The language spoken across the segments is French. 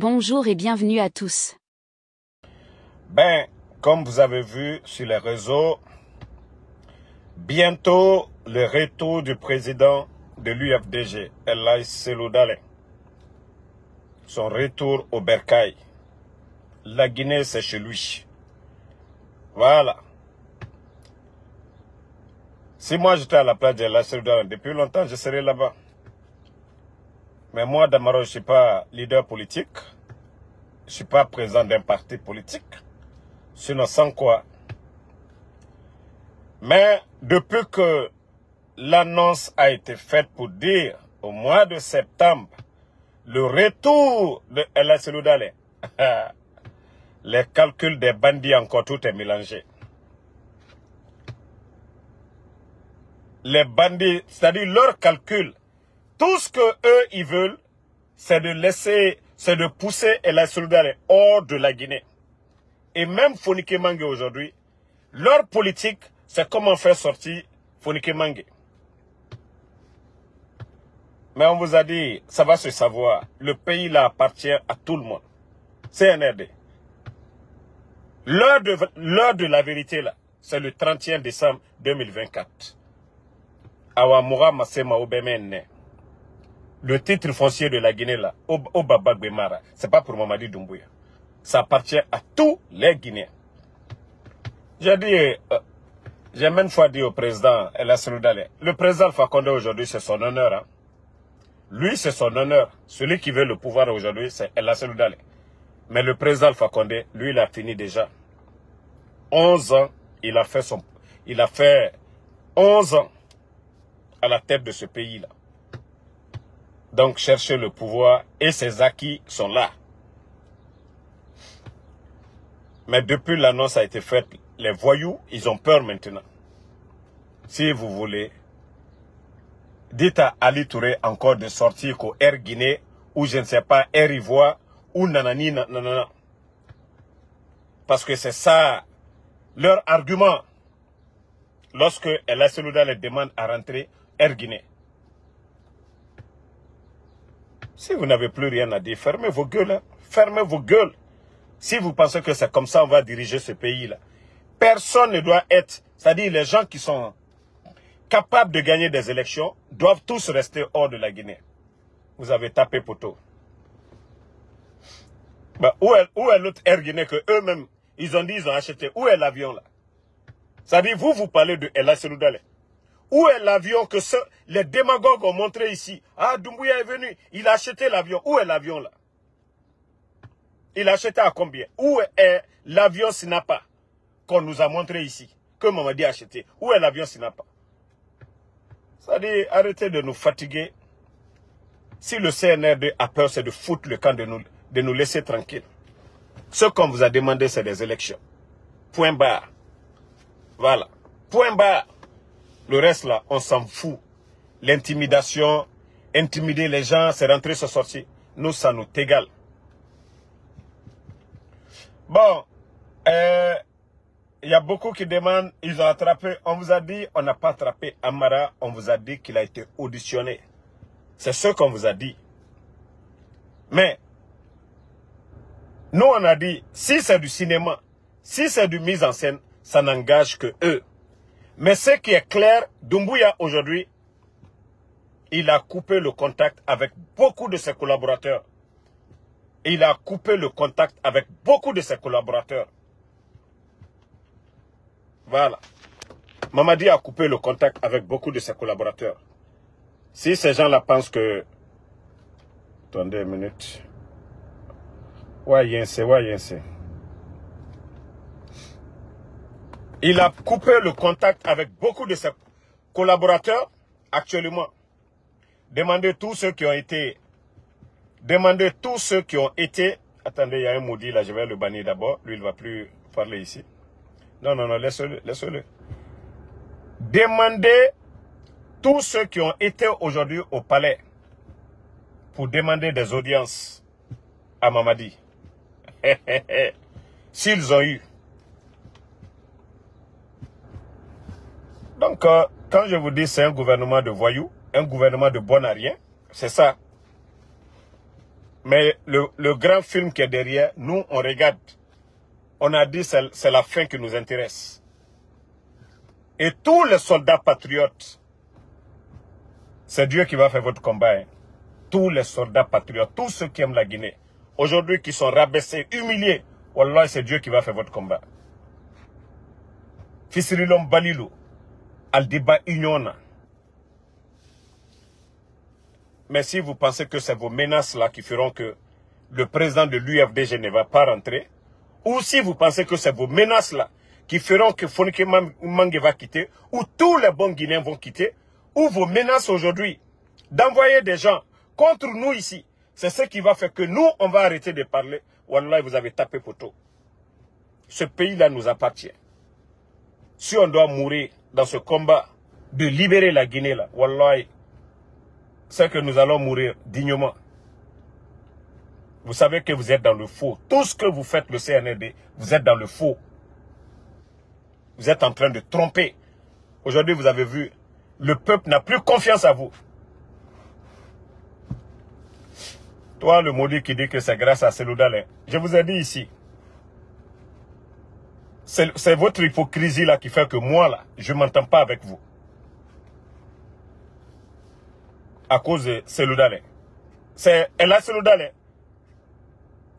Bonjour et bienvenue à tous. Comme vous avez vu sur les réseaux, bientôt le retour du président de l'UFDG, El Selou Dalein. Son retour au Bercail. La Guinée, c'est chez lui. Voilà. Si moi j'étais à la place de El Selou Dalein, depuis longtemps, je serais là-bas. Mais moi, Damaro, je ne suis pas leader politique. Je ne suis pas président d'un parti politique. Sinon, sans quoi. Mais depuis que l'annonce a été faite pour dire au mois de septembre, le retour de El Selou Dalein, les calculs des bandits encore, tout est mélangé. Les bandits, c'est-à-dire leurs calculs, tout ce que eux ils veulent, c'est de pousser El Selou Dalein hors de la Guinée. Et même Fonike Mangue aujourd'hui, leur politique, c'est comment faire sortir Fonike Mangue. Mais on vous a dit, ça va se savoir, le pays là appartient à tout le monde. CNRD. L'heure de la vérité là, c'est le 31 décembre 2024. Awamoura Masema Obemene. Le titre foncier de la Guinée là, Obaba Gbemara, c'est pas pour Mamadi Doumbouya. Ça appartient à tous les Guinéens. J'ai même fois dit au président El Selou Dalein, le président Alpha Condé aujourd'hui c'est son honneur. Hein. Lui c'est son honneur. Celui qui veut le pouvoir aujourd'hui c'est El Selou Dalein. Mais le président Alpha Condé, lui il a fini déjà. 11 ans, il a fait 11 ans à la tête de ce pays-là. Donc chercher le pouvoir et ses acquis sont là. Mais depuis l'annonce a été faite, les voyous, ils ont peur maintenant. Si vous voulez, dites à Ali Touré encore de sortir qu'au Air Guinée, ou je ne sais pas, Air Ivoire, ou nanani, nanana. Parce que c'est ça, leur argument. Lorsque El Selou Dalein demande à rentrer Air Guinée. Si vous n'avez plus rien à dire, fermez vos gueules. Hein. Fermez vos gueules. Si vous pensez que c'est comme ça on va diriger ce pays-là. Personne ne doit être... C'est-à-dire les gens qui sont capables de gagner des élections doivent tous rester hors de la Guinée. Vous avez tapé poteau. Où est l'autre Air Guinée que eux-mêmes, ils ont dit, ils ont acheté. Où est l'avion là? C'est-à-dire vous parlez de El Selou Dalein. Où est l'avion que les démagogues ont montré ici? Ah, Doumbouya est venu, il a acheté l'avion. Où est l'avion là? Il a acheté à combien? Où est l'avion Sinapa qu'on nous a montré ici? Que Mamadi a acheté. Où est l'avion Sinapa? C'est-à-dire, arrêtez de nous fatiguer. Si le CNRD a peur, c'est de foutre le camp de nous laisser tranquilles. Ce qu'on vous a demandé, c'est des élections. Point barre. Voilà. Point barre. Le reste là, on s'en fout. L'intimidation, intimider les gens, c'est rentrer, c'est sortir. Nous, ça nous égale. Bon, il y a beaucoup qui demandent, ils ont attrapé, on vous a dit, on n'a pas attrapé Amara, on vous a dit qu'il a été auditionné. C'est ce qu'on vous a dit. Mais, nous on a dit, si c'est du cinéma, si c'est du mise en scène, ça n'engage que eux. Mais ce qui est clair, Doumbouya aujourd'hui, il a coupé le contact avec beaucoup de ses collaborateurs. Il a coupé le contact avec beaucoup de ses collaborateurs. Voilà. Mamadi a coupé le contact avec beaucoup de ses collaborateurs. Si ces gens-là pensent que... Attendez une minute. Ouais, yense. Il a coupé le contact avec beaucoup de ses collaborateurs actuellement. Demandez tous ceux qui ont été... Attendez, il y a un maudit là, je vais le bannir d'abord. Lui, il ne va plus parler ici. Non, laissez-le. Demandez tous ceux qui ont été aujourd'hui au palais pour demander des audiences à Mamadi. S'ils ont eu. Donc, quand je vous dis c'est un gouvernement de voyous, un gouvernement de bon à rien, c'est ça. Mais le grand film qui est derrière, nous, on regarde. On a dit que c'est la fin qui nous intéresse. Et tous les soldats patriotes, c'est Dieu qui va faire votre combat. Hein. Tous les soldats patriotes, tous ceux qui aiment la Guinée, aujourd'hui qui sont rabaissés, humiliés, wallah, c'est Dieu qui va faire votre combat. Fisirilom Balilo, Aldiba Uniona. Mais si vous pensez que c'est vos menaces-là qui feront que le président de l'UFDG ne va pas rentrer, ou si vous pensez que c'est vos menaces-là qui feront que Fonike Mange va quitter, ou tous les bons Guinéens vont quitter, ou vos menaces aujourd'hui d'envoyer des gens contre nous ici, c'est ce qui va faire que nous, on va arrêter de parler. Wallah, vous avez tapé poteau. Ce pays-là nous appartient. Si on doit mourir dans ce combat de libérer la Guinée, là, wallah, c'est que nous allons mourir dignement. Vous savez que vous êtes dans le faux. Tout ce que vous faites, le CNRD, vous êtes dans le faux. Vous êtes en train de tromper. Aujourd'hui, vous avez vu, le peuple n'a plus confiance à vous. Toi, le maudit qui dit que c'est grâce à Seloudalé, je vous ai dit ici, c'est votre hypocrisie là qui fait que moi, là, je ne m'entends pas avec vous. À cause de Seloudalé. C'est Ella Seloudalé.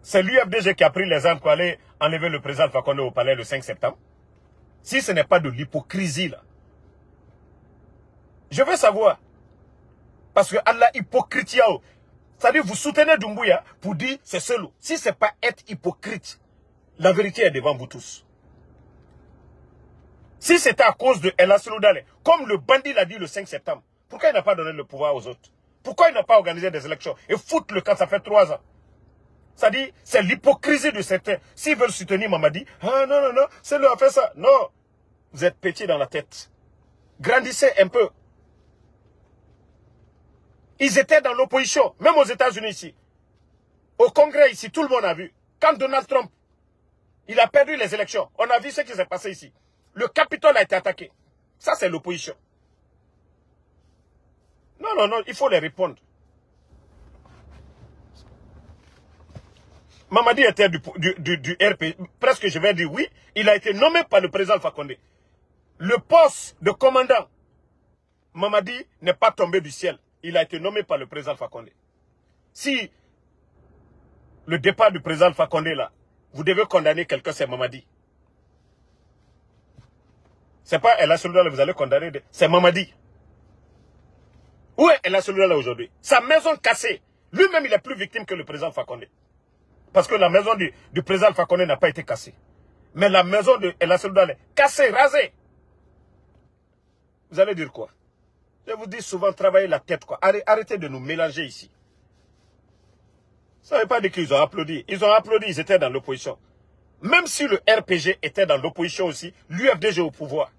C'est l'UFDG qui a pris les armes pour aller enlever le président Alpha Condé au palais le 5 septembre. Si ce n'est pas de l'hypocrisie là. Je veux savoir. Parce que Allah hypocrite. C'est-à-dire vous soutenez Doumbouya pour dire c'est seul. Si ce n'est pas être hypocrite, la vérité est devant vous tous. Si c'était à cause de Ella Seloudalé, comme le bandit l'a dit le 5 septembre, pourquoi il n'a pas donné le pouvoir aux autres? Pourquoi il n'a pas organisé des élections et foutre le camp, ça fait 3 ans? C'est-à-dire, c'est l'hypocrisie de certains. S'ils veulent soutenir Mamadi, ah non, non, non, c'est lui qui a fait ça. Non, vous êtes petit dans la tête. Grandissez un peu. Ils étaient dans l'opposition, même aux États-Unis ici. Au Congrès ici, tout le monde a vu. Quand Donald Trump, il a perdu les élections, on a vu ce qui s'est passé ici. Le Capitole a été attaqué. Ça, c'est l'opposition. Non, non, non, il faut les répondre. Mamadi était du RP, presque je vais dire oui, il a été nommé par le président Alpha Condé. Le poste de commandant, Mamadi n'est pas tombé du ciel. Il a été nommé par le président Alpha Condé. Si le départ du président Alpha Condé là, vous devez condamner quelqu'un, c'est Mamadi. C'est pas Ella Seloudalé, vous allez condamner, c'est Mamadi. Où est Ella Seloudalé aujourd'hui? Sa maison cassée. Lui-même, il est plus victime que le président Alpha Condé. Parce que la maison du président Alpha Condé n'a pas été cassée. Mais la maison de Ella Seloudalé, cassée, rasée. Vous allez dire quoi? Je vous dis souvent, travaillez la tête, quoi. Arrêtez de nous mélanger ici. Ça ne veut pas dire qu'ils ont applaudi. Ils ont applaudi, ils étaient dans l'opposition. Même si le RPG était dans l'opposition aussi, l'UFDG au pouvoir.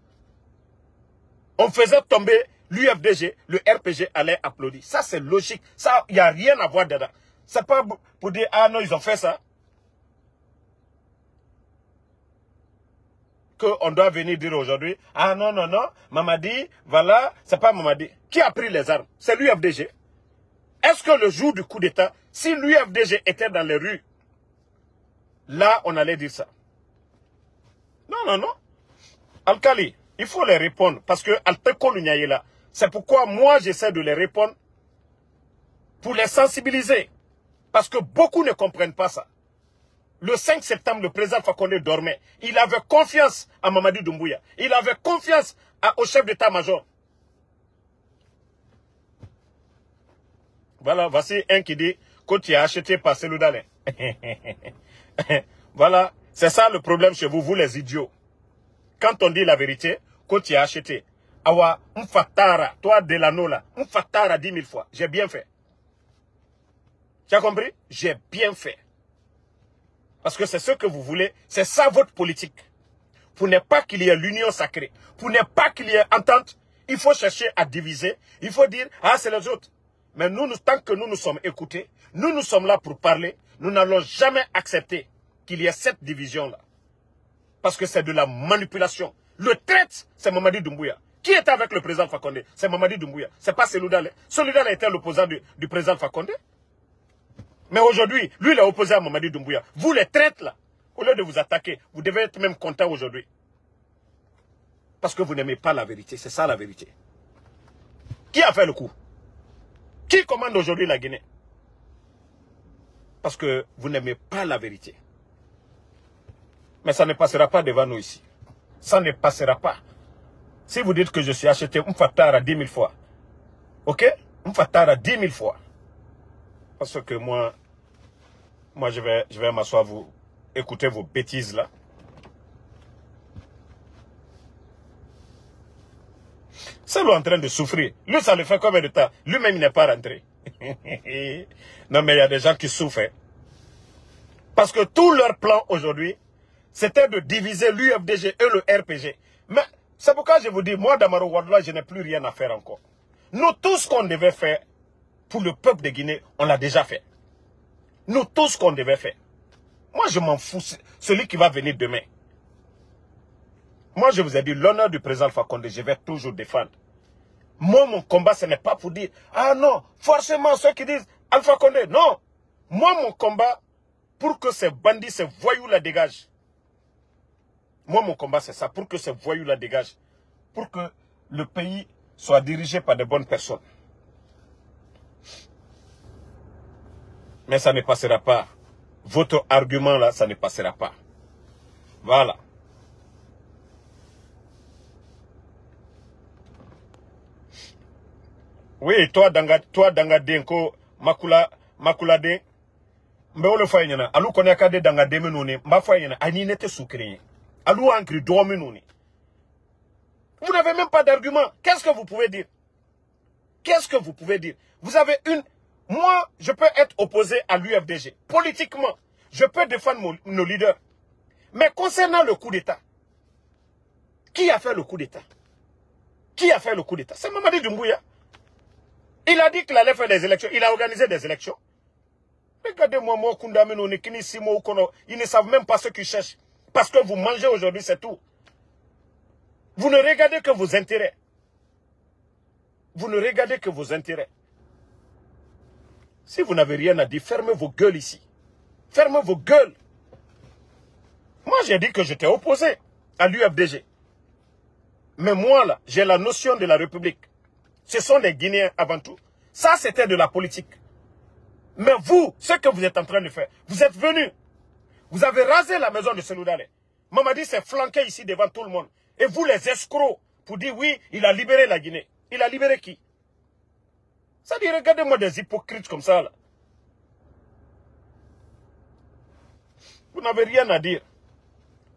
On faisait tomber l'UFDG, le RPG allait applaudir. Ça, c'est logique. Ça, il n'y a rien à voir dedans. C'est pas pour dire, ah non, ils ont fait ça. Qu'on doit venir dire aujourd'hui, ah non, non, non, Mamadi, voilà, c'est pas Mamadi. Qui a pris les armes? C'est l'UFDG. Est-ce que le jour du coup d'État, si l'UFDG était dans les rues, là, on allait dire ça? Non, non, non. Al-Kali, il faut les répondre. Parce que là, c'est pourquoi moi, j'essaie de les répondre pour les sensibiliser. Parce que beaucoup ne comprennent pas ça. Le 5 septembre, le président Alpha Condé dormait. Il avait confiance à Mamadi Doumbouya. Il avait confiance au chef d'état-major. Voilà, voici un qui dit que tu as acheté par Seloudalé. Voilà, c'est ça le problème chez vous, vous les idiots. Quand on dit la vérité, que tu as acheté. Awa, m'fatara, toi Delano là, m'fatara 10 000 fois. J'ai bien fait. Tu as compris? J'ai bien fait. Parce que c'est ce que vous voulez, c'est ça votre politique. Pour ne pas qu'il y ait l'union sacrée, pour ne pas qu'il y ait entente, il faut chercher à diviser, il faut dire, ah c'est les autres. Mais nous, tant que nous nous sommes écoutés, nous sommes là pour parler, nous n'allons jamais accepter qu'il y ait cette division-là. Parce que c'est de la manipulation. Le traître, c'est Mamadi Doumbouya. Qui était avec le président Alpha Condé? C'est Mamadi Doumbouya. C'est pas Seloudalé. Seloudalé était l'opposant du président Alpha Condé. Mais aujourd'hui, lui, il est opposé à Mamadi Doumbouya. Vous, les traites, là, au lieu de vous attaquer, vous devez être même content aujourd'hui. Parce que vous n'aimez pas la vérité. C'est ça la vérité. Qui a fait le coup? Qui commande aujourd'hui la Guinée? Parce que vous n'aimez pas la vérité. Mais ça ne passera pas devant nous ici. Ça ne passera pas. Si vous dites que je suis acheté Mfatara 10 000 fois, ok? Mfatara 10 000 fois. Parce que moi je vais m'asseoir, vous écouter vos bêtises là. C'est lui en train de souffrir. Lui, ça le fait combien de temps? Lui-même, il n'est pas rentré. Non, mais il y a des gens qui souffrent. Parce que tout leur plan aujourd'hui, c'était de diviser l'UFDG et le RPG. Mais c'est pourquoi je vous dis, moi, Damaro Wadla, je n'ai plus rien à faire encore. Nous, tout ce qu'on devait faire pour le peuple de Guinée, on l'a déjà fait. Nous, tout ce qu'on devait faire. Moi, je m'en fous. Celui qui va venir demain. Moi, je vous ai dit, l'honneur du président Alpha Condé, je vais toujours défendre. Moi, mon combat, ce n'est pas pour dire, ah non, forcément, ceux qui disent Alpha Condé. Non. Moi, mon combat, pour que ces bandits, ces voyous la dégagent. Moi, mon combat, c'est ça, pour que ces voyous la dégagent. Pour que le pays soit dirigé par de bonnes personnes. Mais ça ne passera pas. Votre argument, là, ça ne passera pas. Voilà. Oui, toi, Denko, Makula Den, Mbele Fayena, Alou Konakade Danga Demenone, Mafayena, Ani n'était sucré. Alou Ankri Domenone. Vous n'avez même pas d'argument. Qu'est-ce que vous pouvez dire? Qu'est-ce que vous pouvez dire? Vous avez une... Moi, je peux être opposé à l'UFDG. Politiquement, je peux défendre nos leaders. Mais concernant le coup d'État, qui a fait le coup d'État? Qui a fait le coup d'État? C'est Mamadi Doumbouya. Il a dit qu'il allait faire des élections. Il a organisé des élections. Regardez-moi, ils ne savent même pas ce qu'ils cherchent. Parce que vous mangez aujourd'hui, c'est tout. Vous ne regardez que vos intérêts. Vous ne regardez que vos intérêts. Si vous n'avez rien à dire, fermez vos gueules ici. Fermez vos gueules. Moi, j'ai dit que j'étais opposé à l'UFDG. Mais moi, là, j'ai la notion de la République. Ce sont des Guinéens avant tout. Ça, c'était de la politique. Mais vous, ce que vous êtes en train de faire, vous êtes venus. Vous avez rasé la maison de Seloudalé. Mamadi s'est flanqué ici devant tout le monde. Et vous, les escrocs, pour dire oui, il a libéré la Guinée. Il a libéré qui? Ça dit, regardez-moi des hypocrites comme ça, là. Vous n'avez rien à dire.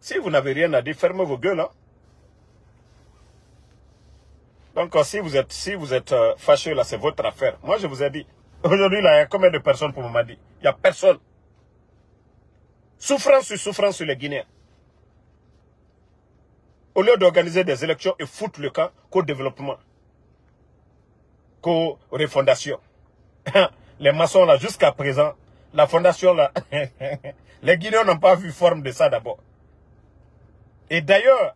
Si vous n'avez rien à dire, fermez vos gueules, hein. Donc, si vous êtes fâcheux, là, c'est votre affaire. Moi, je vous ai dit. Aujourd'hui, là, il y a combien de personnes pour Mamadi? Il n'y a personne. Souffrance sur les Guinéens. Au lieu d'organiser des élections et foutre le camp qu'au développement, qu'aux refondation. Les maçons, là, jusqu'à présent, la fondation, là, les Guinéens n'ont pas vu forme de ça d'abord. Et d'ailleurs,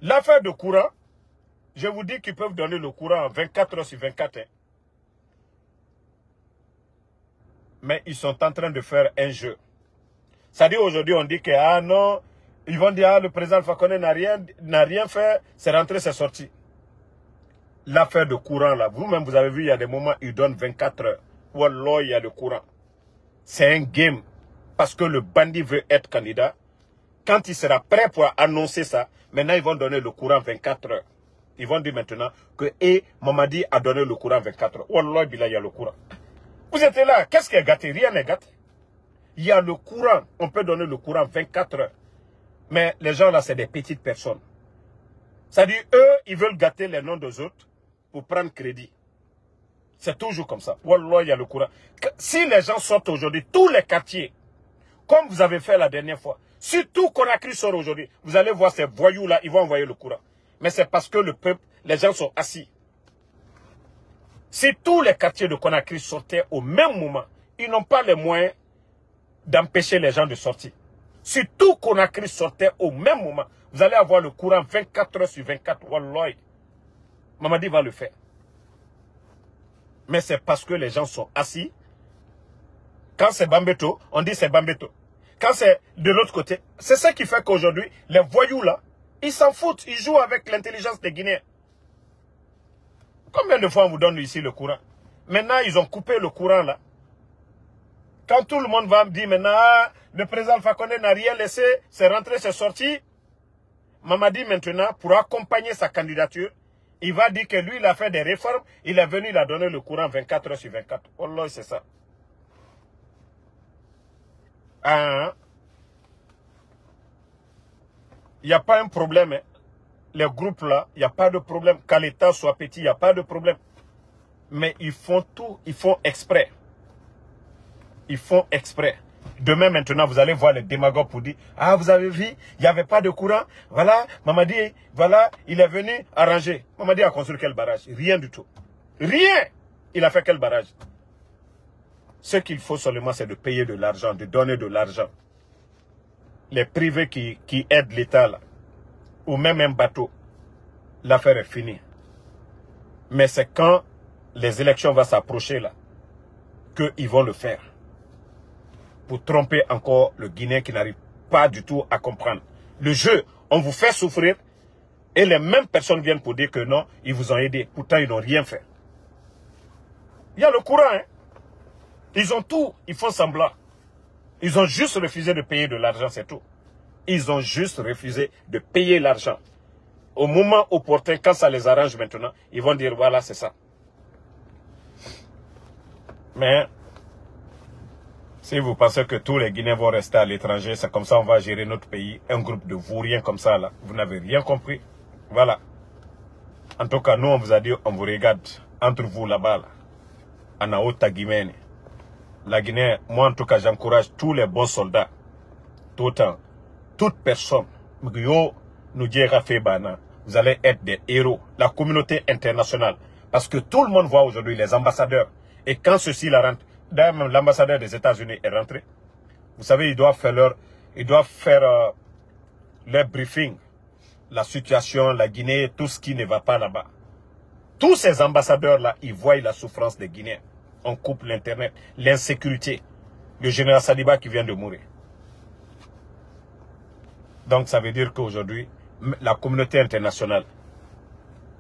l'affaire de courant, je vous dis qu'ils peuvent donner le courant en 24 heures sur 24. Hein. Mais ils sont en train de faire un jeu. C'est-à-dire aujourd'hui, on dit que, ah non, ils vont dire, ah, le président Alpha Condé n'a rien fait, c'est rentré, c'est sorti. L'affaire de courant, là, vous-même, vous avez vu, il y a des moments, ils donnent 24 heures. Wallah, il y a le courant. C'est un game. Parce que le bandit veut être candidat. Quand il sera prêt pour annoncer ça, maintenant, ils vont donner le courant 24 heures. Ils vont dire maintenant que Mamadi a donné le courant 24 heures. Wallah, il y a le courant. Vous êtes là, qu'est-ce qui est gâté? Rien n'est gâté. Il y a le courant. On peut donner le courant 24 heures. Mais les gens là, c'est des petites personnes. C'est-à-dire, eux, ils veulent gâter les noms des autres pour prendre crédit. C'est toujours comme ça. Wallah, il y a le courant. Si les gens sortent aujourd'hui, tous les quartiers, comme vous avez fait la dernière fois, surtout Conakry sort aujourd'hui, vous allez voir ces voyous-là, ils vont envoyer le courant. Mais c'est parce que le peuple, les gens sont assis. Si tous les quartiers de Conakry sortaient au même moment, ils n'ont pas les moyens d'empêcher les gens de sortir. Si tout Conakry sortait au même moment, vous allez avoir le courant 24 heures sur 24. Wallah. Mamadi va le faire. Mais c'est parce que les gens sont assis Quand c'est Bambeto, on dit c'est Bambeto. Quand c'est de l'autre côté, c'est ça qui fait qu'aujourd'hui, les voyous là, ils s'en foutent, ils jouent avec l'intelligence des Guinéens. Combien de fois on vous donne ici le courant? Maintenant, ils ont coupé le courant là. Quand tout le monde va me dire maintenant, ah, le président Alpha Condé n'a rien laissé, c'est rentré, c'est sorti. Mamadi maintenant, pour accompagner sa candidature, il va dire que lui, il a fait des réformes, il est venu, il a donné le courant 24 heures sur 24. Oh là, c'est ça. Il n'y a pas un problème. Hein. Les groupes là, il n'y a pas de problème. Qu'à l'État soit petit, il n'y a pas de problème. Mais ils font tout, ils font exprès. Ils font exprès. Demain, maintenant, vous allez voir les démagogues pour dire, ah, vous avez vu, il n'y avait pas de courant. Voilà, Mamadi, voilà, il est venu arranger. Mamadi a construit quel barrage? Rien du tout. Rien. Il a fait quel barrage? Ce qu'il faut seulement, c'est de payer de l'argent, de donner de l'argent. Les privés qui aident l'État, là, ou même un bateau, l'affaire est finie. Mais c'est quand les élections vont s'approcher, là, qu'ils vont le faire. Pour tromper encore le Guinéen qui n'arrive pas du tout à comprendre. Le jeu, on vous fait souffrir, et les mêmes personnes viennent pour dire que non, ils vous ont aidé. Pourtant, ils n'ont rien fait. Il y a le courant, hein. Ils ont tout, ils font semblant. Ils ont juste refusé de payer de l'argent, c'est tout. Ils ont juste refusé de payer l'argent. Au moment opportun, quand ça les arrange maintenant, ils vont dire voilà, c'est ça. Mais, si vous pensez que tous les Guinéens vont rester à l'étranger, c'est comme ça on va gérer notre pays, un groupe de vauriens comme ça, là. Vous n'avez rien compris. Voilà. En tout cas, nous, on vous a dit, on vous regarde entre vous là-bas, là, en Aota Guinéenne. La Guinée, moi en tout cas, j'encourage tous les bons soldats, toute personne, vous allez être des héros, la communauté internationale. Parce que tout le monde voit aujourd'hui les ambassadeurs. Et quand ceux-ci la rentrent, d'ailleurs même l'ambassadeur des États-Unis est rentré, vous savez, ils doivent faire leur briefing, la situation, la Guinée, tout ce qui ne va pas là-bas. Tous ces ambassadeurs-là, ils voient la souffrance des Guinéens. On coupe l'Internet, l'insécurité. Le général Sadiba qui vient de mourir. Donc ça veut dire qu'aujourd'hui, la communauté internationale,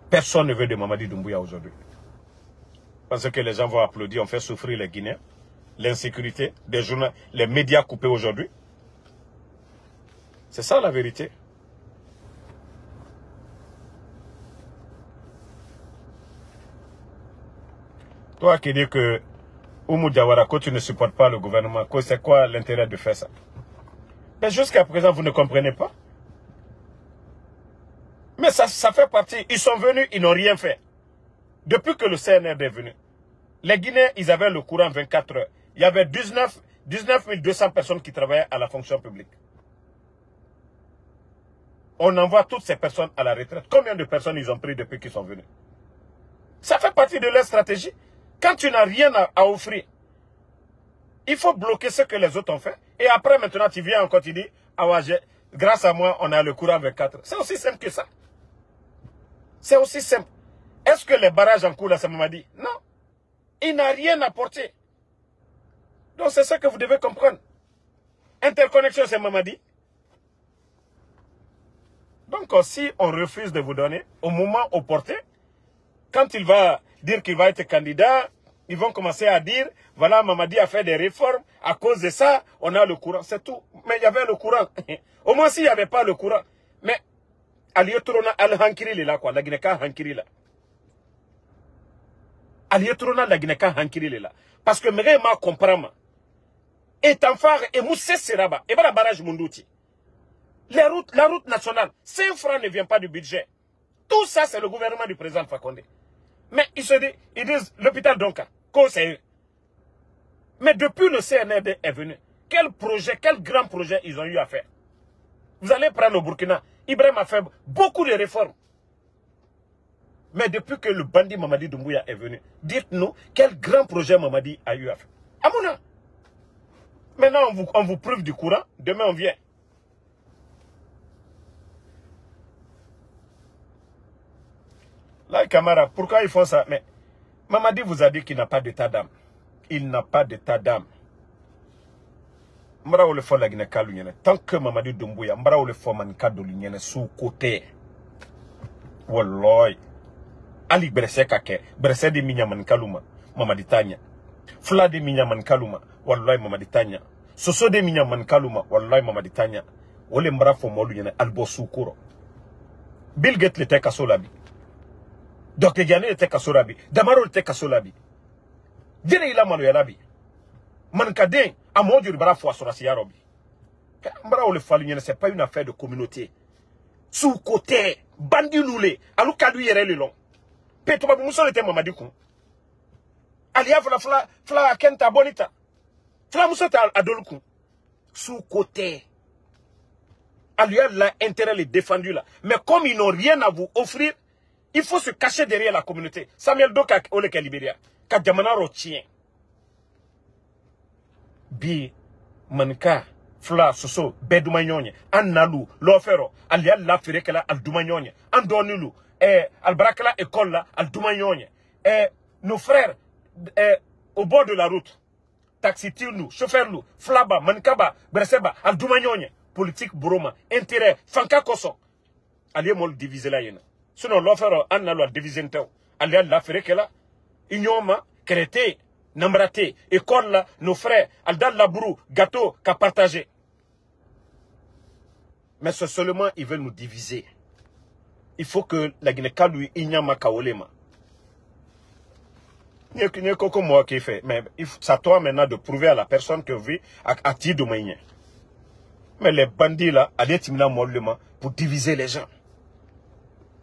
personne ne veut de Mamadi Doumbouya aujourd'hui. Parce que les gens vont applaudir, on fait souffrir les Guinéens. L'insécurité, des journaux, les médias coupés aujourd'hui. C'est ça la vérité. Toi qui dis que Oumou Diawara, que tu ne supportes pas le gouvernement, c'est quoi l'intérêt de faire ça? Mais jusqu'à présent, vous ne comprenez pas. Mais ça fait partie. Ils sont venus, ils n'ont rien fait. Depuis que le CNR est venu, les Guinéens, ils avaient le courant 24 heures. Il y avait 19 200 personnes qui travaillaient à la fonction publique. On envoie toutes ces personnes à la retraite. Combien de personnes ils ont pris depuis qu'ils sont venus? Ça fait partie de leur stratégie. Quand tu n'as rien à offrir, il faut bloquer ce que les autres ont fait. Et après, maintenant, tu viens encore, tu dis, ah ouais, grâce à moi, on a le courant 24. C'est aussi simple que ça. C'est aussi simple. Est-ce que les barrages en cours, là, ça m'a dit? Non. Il n'a rien apporté. Donc, c'est ça que vous devez comprendre. Interconnexion, c'est Mamadi. Donc, si on refuse de vous donner, au moment opportun, quand il va dire qu'il va être candidat, ils vont commencer à dire, voilà, Mamadi a fait des réformes, à cause de ça, on a le courant, c'est tout. Mais il y avait le courant. Au moins, s'il n'y avait pas le courant. Mais, Aliyotrona al-Hankiri là, quoi, la Guinée-Ka Hankiri là. Aliyotrona la Guinée-Ka Hankiri là. Parce que, ma comprend, et Tanfar et Moussé Seraba, et voilà, barrage Mundouti. La route nationale, 5 francs ne vient pas du budget. Tout ça, c'est le gouvernement du président Fakonde. Mais ils disent, l'hôpital Donka, c'est eux. Mais depuis le CNRD est venu, quel grand projet ils ont eu à faire? Vous allez prendre au Burkina, Ibrahim a fait beaucoup de réformes. Mais depuis que le bandit Mamadi Doumbouya est venu, dites-nous, quel grand projet Mamadi a eu à faire? Amouna. Maintenant, on vous prouve du courant, demain on vient. Là, Camara, pourquoi ils font ça? Mais Mamadi vous a dit qu'il n'a pas d'état d'âme. Il n'a pas d'état d'âme. Mbara ou le fo la Guinée kalunyene. Tant que Mamadi Doumbouya, mbara ou le fo man kalunyene sous côté. Wallahi. Ali Bresse kake. Bresse de minya man kaluma. Mamadi Tanya. Fla de minya man kaluma. Wallahi Mamadi Tanya. Soso de minya man kaluma. Wallahi Mamadi Tanya. Wole mbara fo molu yene albo sous couro. Bill Gates l'était kasolabi. Dr. Gane l'était kasolabi. Damaro l'était kasolabi. Dene ila manu yalabi. Mankade, à mon Dieu, bara fois sur la siyarobi. Mbara ou le falunyene, c'est pas une affaire de communauté. Sous côté, bandi loulé, alou kadou yere le long. Petoba mousso était Mamadi Koun. Alia fla kenta bonita. Fla mousso ta adolou. Sous côté. Alia là, intérêt les défendu là. Mais comme ils n'ont rien à vous offrir, il faut se cacher derrière la communauté. Samuel Doka ole Libéria. Kadjamana rotien. Bi manka fla soso bedumanyonye annalu lofero alia la ferekela aldumanyonye andonilu albarakala école la aldumanyonye nos frères au bord de la route taxitir nous chauffeur nous flaba mankaba breseba aldumanyonye politique broma intérêt fanka koso alia mol diviser la yena sinon lofero annalu diviser ntaw alia la ferekela ignoma crété Nambrate, école là, nos frères, Aldal Labourou, gâteau qu'a partagé. Mais c'est seulement, ils veulent nous diviser. Il faut que la Guinée-Kalou, Inyama Kaolema. Il n'y a que moi qui fait. Mais c'est à toi maintenant de prouver à la personne que vit à Tidoumaigne. Mais les bandits là, allez timina mollement pour diviser les gens.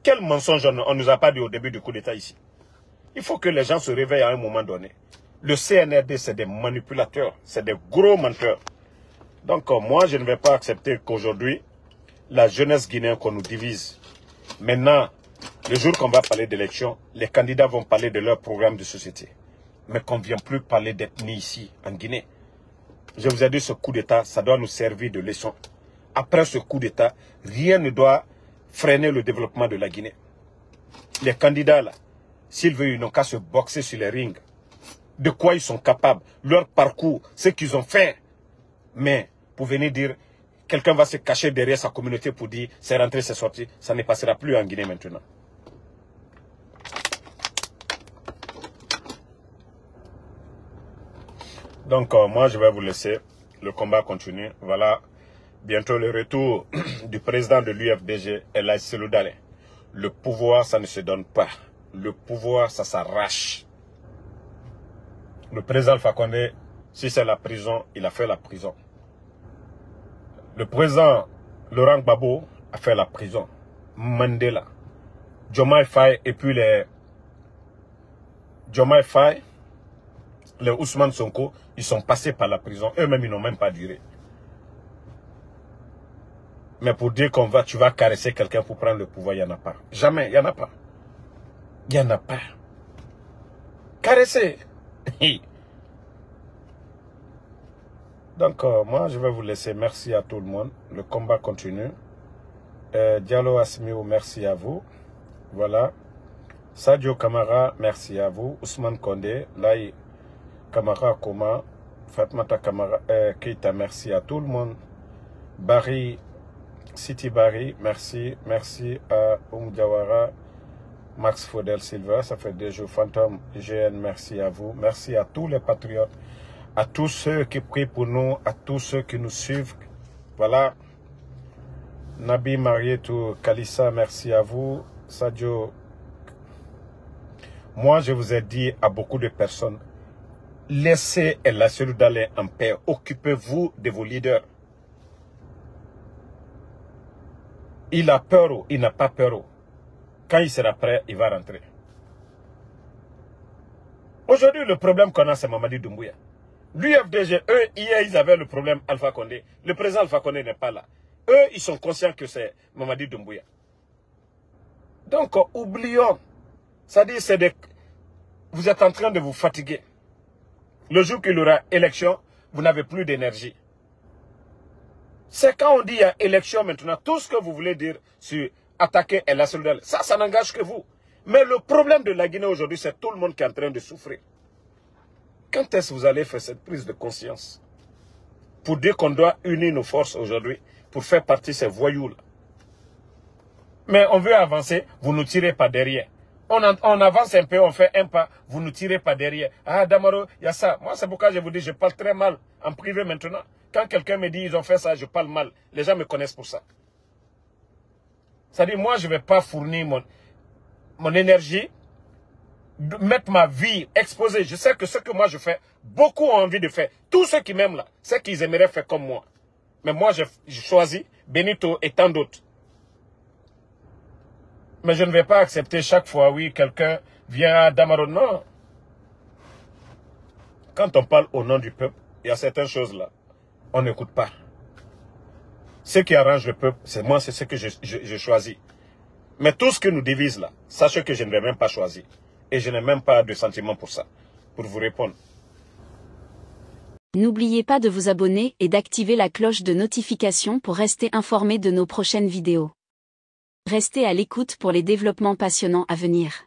Quel mensonge on ne nous a pas dit au début du coup d'État ici. Il faut que les gens se réveillent à un moment donné. Le CNRD, c'est des manipulateurs, c'est des gros menteurs. Donc, moi, je ne vais pas accepter qu'aujourd'hui, la jeunesse guinéenne qu'on nous divise. Maintenant, le jour qu'on va parler d'élection, les candidats vont parler de leur programme de société. Mais qu'on ne vient plus parler d'ethnie ici, en Guinée. Je vous ai dit, ce coup d'État, ça doit nous servir de leçon. Après ce coup d'État, rien ne doit freiner le développement de la Guinée. Les candidats, là, s'ils veulent, ils n'ont qu'à se boxer sur les rings. De quoi ils sont capables, leur parcours, ce qu'ils ont fait. Mais pour venir dire, quelqu'un va se cacher derrière sa communauté pour dire c'est rentré, c'est sorti, ça ne passera plus en Guinée maintenant. Donc moi je vais vous laisser, le combat continue. Voilà, bientôt le retour du président de l'UFDG, El Selou Dale. Le pouvoir, ça ne se donne pas. Le pouvoir, ça s'arrache. Le président Alpha Condé, si c'est la prison, il a fait la prison. Le président Laurent Gbagbo a fait la prison. Mandela, Diomaye Faye et puis les Diomaye Faye, les Ousmane Sonko, ils sont passés par la prison. Eux-mêmes, ils n'ont même pas duré. Mais pour dire tu vas caresser quelqu'un pour prendre le pouvoir, il n'y en a pas. Jamais, il n'y en a pas. Il n'y en a pas. Caresser. Donc, moi, je vais vous laisser. Merci à tout le monde. Le combat continue. Diallo Asmio, merci à vous. Voilà. Sadio Kamara, merci à vous. Ousmane Kondé, Lai Kamara Koma, Fatmata Kamara, Keita, merci à tout le monde. Barry, City Barry, merci. Merci à Diawara, Max Faudel Silva, ça fait 2 jours. Phantom GN, merci à vous. Merci à tous les patriotes, à tous ceux qui prient pour nous, à tous ceux qui nous suivent. Voilà. Nabi Marietou Kalissa, merci à vous. Sadio, moi je vous ai dit à beaucoup de personnes, laissez El Selou Dale en paix. Occupez-vous de vos leaders. Il a peur ou il n'a pas peur. Quand il sera prêt, il va rentrer. Aujourd'hui, le problème qu'on a, c'est Mamadi Doumbouya. L'UFDG, eux, hier, ils avaient le problème Alpha Condé. Le président Alpha Condé n'est pas là. Eux, ils sont conscients que c'est Mamadi Doumbouya. Donc, oublions. C'est-à-dire, vous êtes en train de vous fatiguer. Le jour qu'il y aura élection, vous n'avez plus d'énergie. C'est quand on dit il y a élection maintenant, tout ce que vous voulez dire sur attaquer El Selou Dale, ça n'engage que vous. Mais le problème de la Guinée aujourd'hui, c'est tout le monde qui est en train de souffrir. Quand est-ce que vous allez faire cette prise de conscience? pour dire qu'on doit unir nos forces aujourd'hui pour faire partie de ces voyous-là. Mais on veut avancer, vous nous tirez pas derrière. On avance un peu, on fait un pas, vous nous tirez pas derrière. Ah, Damaro, il y a ça. Moi, c'est pourquoi je vous dis, je parle très mal en privé maintenant. Quand quelqu'un me dit, ils ont fait ça, je parle mal. Les gens me connaissent pour ça. C'est-à-dire, moi, je ne vais pas fournir mon énergie, mettre ma vie, exposer. Je sais que ce que moi je fais, beaucoup ont envie de faire. Tous ceux qui m'aiment là, c'est qu'ils aimeraient faire comme moi. Mais moi, j'ai choisi Benito et tant d'autres. Mais je ne vais pas accepter chaque fois, oui, quelqu'un vient à Damaro. Non. Quand on parle au nom du peuple, il y a certaines choses là, on n'écoute pas. Ce qui arrange le peuple, c'est moi, c'est ce que je choisis. Mais tout ce que nous divise là, sachez que je ne vais même pas choisir. Et je n'ai même pas de sentiment pour ça, pour vous répondre. N'oubliez pas de vous abonner et d'activer la cloche de notification pour rester informé de nos prochaines vidéos. Restez à l'écoute pour les développements passionnants à venir.